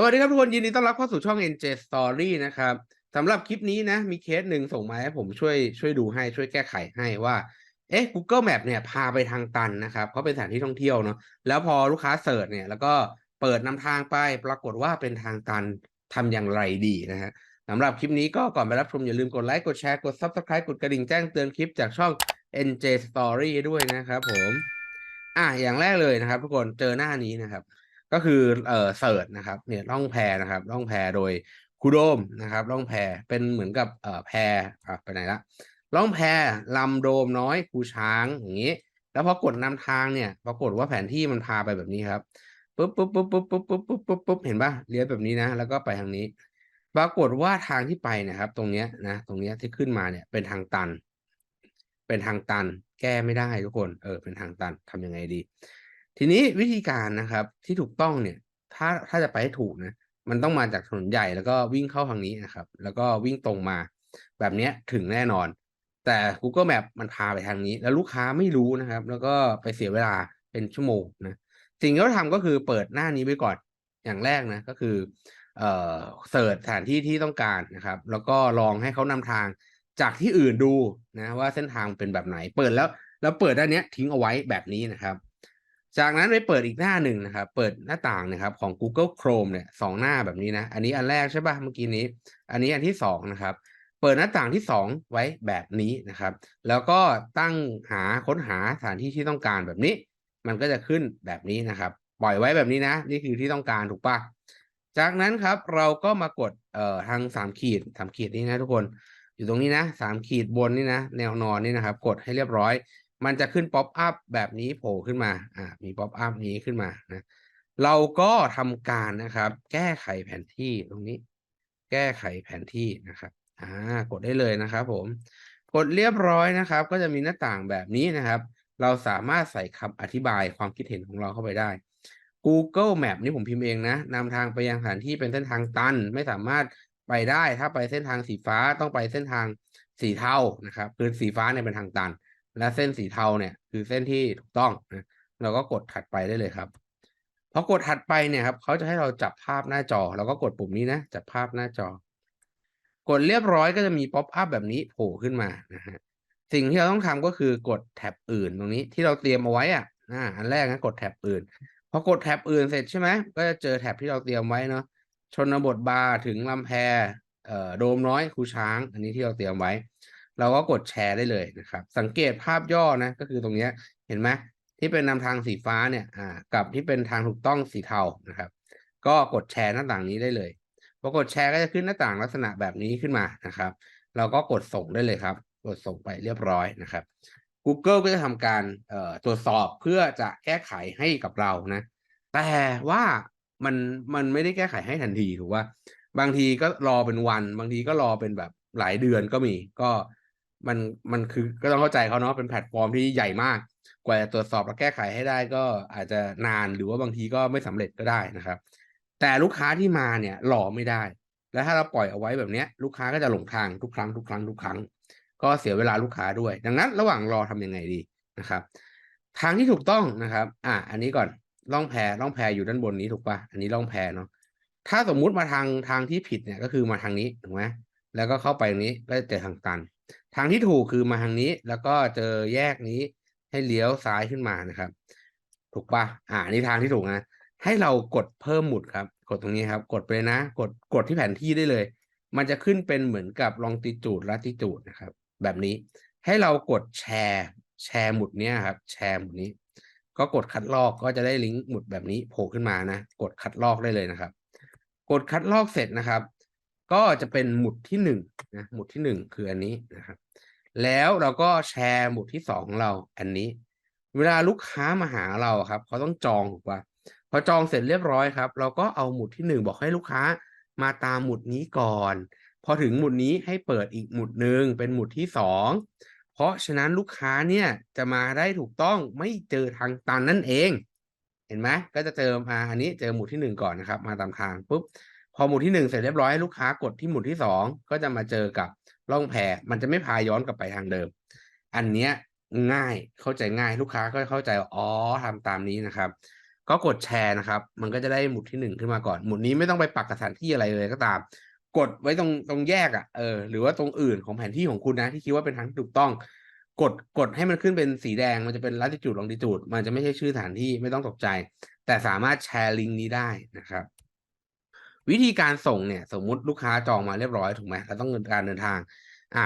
สวัสดีครับทุกคนยินดีต้อนรับเข้าสู่ช่อง NJ Story นะครับสำหรับคลิปนี้นะมีเคสหนึ่งส่งมาให้ผมช่วยดูให้ช่วยแก้ไขให้ว่าGoogle Map เนี่ยพาไปทางตันนะครับเพราะเป็นสถานที่ท่องเที่ยวเนาะแล้วพอลูกค้าเสิร์ชเนี่ยแล้วก็เปิดนำทางไปปรากฏว่าเป็นทางตันทำอย่างไรดีนะฮะสำหรับคลิปนี้ก็ก่อนไปรับชมอย่าลืมกดไลค์กดแชร์กด Subscribe กดกระดิ่งแจ้งเตือนคลิปจากช่อง NJ Story ด้วยนะครับผมอย่างแรกเลยนะครับทุกคนเจอหน้านี้นะครับ ก็คือเสิร์ชนะครับเนี่ยล่องแพนะครับล่องแพโดยครูโดมนะครับล่องแพเป็นเหมือนกับแพไปไหนละล่องแพลำโดมน้อยภูช้างอย่างนี้แล้วพอกดนำทางเนี่ยปรากฏว่าแผนที่มันพาไปแบบนี้ครับปุ๊บเห็นป่ะเลี้ยวแบบนี้นะแล้วก็ไปทางนี้ปรากฏว่าทางที่ไปนะครับตรงเนี้ยนะตรงเนี้ยที่ขึ้นมาเนี่ยเป็นทางตันเป็นทางตันแก้ไม่ได้ทุกคนเป็นทางตันทำยังไงดีทีนี้วิธีการนะครับที่ถูกต้องเนี่ยถ้าจะไปให้ถูกนะมันต้องมาจากถนนใหญ่แล้วก็วิ่งเข้าทางนี้นะครับแล้วก็วิ่งตรงมาแบบเนี้ยถึงแน่นอนแต่ Google Map มันพาไปทางนี้แล้วลูกค้าไม่รู้นะครับแล้วก็ไปเสียเวลาเป็นชั่วโมงนะสิ่งที่เราทำก็คือเปิดหน้านี้ไว้ก่อนอย่างแรกนะก็คือเอ่อเสิร์ชสถานที่ที่ต้องการนะครับแล้วก็ลองให้เขานำทางจากที่อื่นดูนะว่าเส้นทางเป็นแบบไหนเปิดแล้วเปิดด้านนี้ทิ้งเอาไว้แบบนี้นะครับจากนั้นไปเปิดอีกหน้าหนึ่งนะครับเปิดหน้าต่างนะครับของ Google Chrome เนี่ย2หน้าแบบนี้นะอันนี้อันแรกใช่ป่ะเมื่อกี้นี้อันนี้อันที่2นะครับเปิดหน้าต่างที่2ไว้แบบนี้นะครับแล้วก็ตั้งค้นหาสถานที่ที่ต้องการแบบนี้มันก็จะขึ้นแบบนี้นะครับปล่อยไว้แบบนี้นะนี่คือที่ต้องการถูกป่ะจากนั้นครับเราก็มากดทาง3 ขีดนี้นะทุกคนอยู่ตรงนี้นะ3 ขีดบนนี่นะแนวนอนนี่นะครับกดให้เรียบร้อยมันจะขึ้นป๊อปอัพแบบนี้โผล่ขึ้นมามีป๊อปอัพนี้ขึ้นมานะเราก็ทำการนะครับแก้ไขแผนที่ตรงนี้แก้ไขแผนที่นะครับกดได้เลยนะครับผมกดเรียบร้อยนะครับก็จะมีหน้าต่างแบบนี้นะครับเราสามารถใส่คำอธิบายความคิดเห็นของเราเข้าไปได้ Google Map นี่ผมพิมพ์เองนะนำทางไปยังสถานที่เป็นเส้นทางตันไม่สามารถไปได้ถ้าไปเส้นทางสีฟ้าต้องไปเส้นทางสีเทานะครับคือสีฟ้าเนี่ยเป็นทางตันและเส้นสีเทาเนี่ยคือเส้นที่ถูกต้องนะเราก็กดถัดไปได้เลยครับพอกดถัดไปเนี่ยครับเขาจะให้เราจับภาพหน้าจอเราก็กดปุ่มนี้นะจับภาพหน้าจอกดเรียบร้อยก็จะมีป๊อปอัพแบบนี้โผล่ขึ้นมานะฮะสิ่งที่เราต้องทำก็คือกดแท็บอื่นตรงนี้ที่เราเตรียมเอาไว้อันแรกนะกดแท็บอื่นพอกดแท็บอื่นเสร็จใช่ไหมก็จะเจอแท็บที่เราเตรียมไว้เนาะชนบทบาร์ถึงลำแพโดมน้อยคูช้างอันนี้ที่เราเตรียมไว้เราก็กดแชร์ได้เลยนะครับสังเกตภาพย่อนะก็คือตรงนี้เห็นไหมที่เป็นนำทางสีฟ้าเนี่ยกับที่เป็นทางถูกต้องสีเทานะครับก็กดแชร์หน้าต่างนี้ได้เลยพอกดแชร์ก็จะขึ้นหน้าต่างลักษณะแบบนี้ขึ้นมานะครับเราก็กดส่งได้เลยครับกดส่งไปเรียบร้อยนะครับ Google ก็จะทำการตรวจสอบเพื่อจะแก้ไขให้กับเรานะแต่ว่ามันมันไม่ได้แก้ไขให้ทันทีถูกป่ะบางทีก็รอเป็นวันบางทีก็รอเป็นแบบหลายเดือนก็มีก็มันมันคือก็ต้องเข้าใจเขาเนาะเป็นแพลตฟอร์มที่ใหญ่มากกว่าจะตรวจสอบและแก้ไขให้ได้ก็อาจจะนานหรือว่าบางทีก็ไม่สำเร็จก็ได้นะครับแต่ลูกค้าที่มาเนี่ยรอไม่ได้แล้วถ้าเราปล่อยเอาไว้แบบเนี้ยลูกค้าก็จะหลงทางทุกครั้งก็เสียเวลาลูกค้าด้วยดังนั้นระหว่างรอทำยังไงดีนะครับทางที่ถูกต้องนะครับอันนี้ก่อนล่องแพอยู่ด้านบนนี้ถูกป่ะอันนี้ล่องแพเนาะถ้าสมมุติมาทางที่ผิดเนี่ยก็คือมาทางนี้ถูกไหมแล้วก็เข้าไปตรงนี้ก็จะเจอทางตันทางที่ถูกคือมาทางนี้แล้วก็เจอแยกนี้ให้เลี้ยวซ้ายขึ้นมานะครับถูกป่ะอันนี้ทางที่ถูกนะให้เรากดเพิ่มหมุดครับกดตรงนี้ครับกดไปนะกดที่แผนที่ได้เลยมันจะขึ้นเป็นเหมือนกับลองติจูดลัติจูดนะครับ แบบนี้ให้เรากดแชร์หมุดเนี้ยครับแชร์หมุดนี้ก็กดคัดลอกก็จะได้ลิงก์หมุดแบบนี้โผล่ขึ้นมานะกดคัดลอกได้เลยนะครับกดคัดลอกเสร็จนะครับก็จะเป็นหมุดที่1นะหมุดที่1คืออันนี้นะครับแล้วเราก็แชร์หมุดที่2ของเราอันนี้เวลาลูกค้ามาหาเราครับเขาต้องจองถูกป่ะพอจองเสร็จเรียบร้อยครับเราก็เอาหมุดที่1บอกให้ลูกค้ามาตามหมุดนี้ก่อน พอถึงหมุดนี้ให้เปิดอีกหมุดหนึ่งเป็นหมุดที่2เพราะฉะนั้นลูกค้าเนี่ยจะมาได้ถูกต้องไม่เจอทางตันนั่นเองเห็นไหมก็จะเจออันนี้เจอหมุดที่1ก่อนนะครับมาตามทางปุ๊บพอหมุดที่1เสร็จเรียบร้อยให้ลูกค้ากดที่หมุดที่2ก็จะมาเจอกับร่องแพมันจะไม่พาย้อนกลับไปทางเดิมอันเนี้ยง่ายเข้าใจง่ายลูกค้าก็เข้าใจอ๋อทำตามนี้นะครับ ก็กดแชร์นะครับมันก็จะได้หมุดที่1ขึ้นมาก่อนหมุดนี้ไม่ต้องไปปักสถานที่อะไรเลยก็ตาม กดไว้ตรงแยกหรือว่าตรงอื่นของแผนที่ของคุณนะที่คิดว่าเป็นทางที่ถูกต้องกดให้มันขึ้นเป็นสีแดงมันจะเป็น latitude longitude มันจะไม่ใช่ชื่อสถานที่ไม่ต้องตกใจแต่สามารถแชร์ลิงก์นี้ได้นะครับวิธีการส่งเนี่ยสมมุติลูกค้าจองมาเรียบร้อยถูกไหมเราต้องการเดินทาง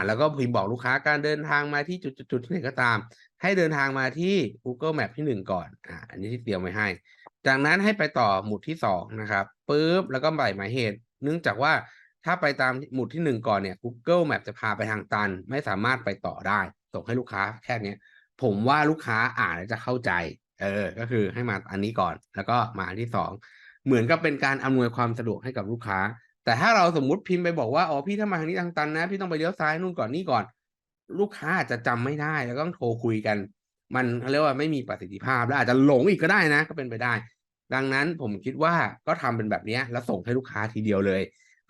แล้วก็พิมพ์บอกลูกค้าการเดินทางมาที่จุดที่ไหนก็ตามให้เดินทางมาที่ Google Map ที่1ก่อนอันนี้ที่เตรียมไว้ให้จากนั้นให้ไปต่อหมุดที่2นะครับปุ๊บแล้วก็ใส่หมายเหตุเนื่องจากว่าถ้าไปตามหมุดที่1ก่อนเนี่ย Google Map จะพาไปทางตันไม่สามารถไปต่อได้ส่งให้ลูกค้าแค่นี้ผมว่าลูกค้าอ่านแล้วจะเข้าใจก็คือให้มาอันนี้ก่อนแล้วก็มาอันที่2เหมือนกับเป็นการอำนวยความสะดวกให้กับลูกค้าแต่ถ้าเราสมมุติพิมพ์ไปบอกว่าอ๋อพี่ถ้ามาทางนี้ทางตันนะพี่ต้องไปเลี้ยวซ้ายนู่นก่อนนี่ก่อนลูกค้าอาจจะจำไม่ได้แล้วก็ต้องโทรคุยกันมันเขาเรียกว่าไม่มีประสิทธิภาพและอาจจะหลงอีกก็ได้นะก็เป็นไปได้ดังนั้นผมคิดว่าก็ทำเป็นแบบนี้แล้วส่งให้ลูกค้าทีเดียวเลย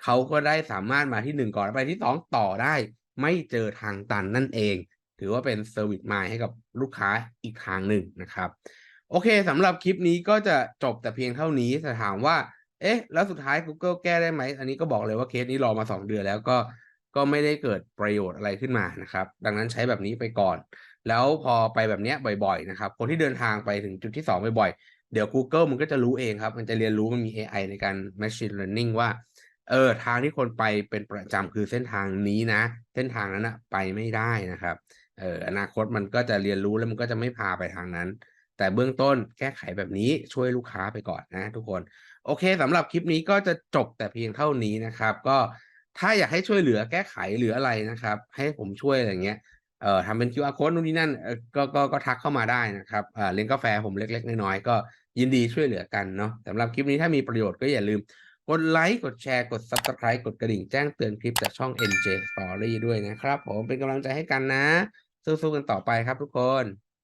เขาก็ได้สามารถมาที่1ก่อนไปที่2ต่อได้ไม่เจอทางตันนั่นเองถือว่าเป็นเซอร์วิสมายให้กับลูกค้าอีกทางหนึ่งนะครับ โอเคสำหรับคลิปนี้ก็จะจบแต่เพียงเท่านี้แต่ถามว่าเอ๊ะแล้วสุดท้าย Google แก้ได้ไหมอันนี้ก็บอกเลยว่าเคสนี้รอมา2 เดือนแล้วก็ไม่ได้เกิดประโยชน์อะไรขึ้นมานะครับดังนั้นใช้แบบนี้ไปก่อนแล้วพอไปแบบนี้บ่อยๆนะครับคนที่เดินทางไปถึงจุดที่2บ่อยๆเดี๋ยว Google มันก็จะรู้เองครับมันจะเรียนรู้มันมี AI ในการ Machine Learning ว่าทางที่คนไปเป็นประจำคือเส้นทางนี้นะเส้นทางนั้นนะไปไม่ได้นะครับอนาคตมันก็จะเรียนรู้แล้วมันก็จะไม่พาไปทางนั้น แต่เบื้องต้นแก้ไขแบบนี้ช่วยลูกค้าไปก่อนนะทุกคนโอเคสำหรับคลิปนี้ก็จะจบแต่เพียงเท่านี้นะครับก็ถ้าอยากให้ช่วยเหลือแก้ไขหรืออะไรนะครับให้ผมช่วยอะไรเงี้ยทำเป็น QR code นู่นนี่นั่นก็ทักเข้ามาได้นะครับเลี้ยงกาแฟผมเล็กๆน้อยๆก็ยินดีช่วยเหลือกันเนาะสำหรับคลิปนี้ถ้ามีประโยชน์ก็อย่าลืมกดไลค์กดแชร์กด Subscribe กดกระดิ่งแจ้งเตือนคลิปจากช่อง NJ Story ด้วยนะครับผมเป็นกำลังใจให้กันนะสู้ๆกันต่อไปครับทุกคน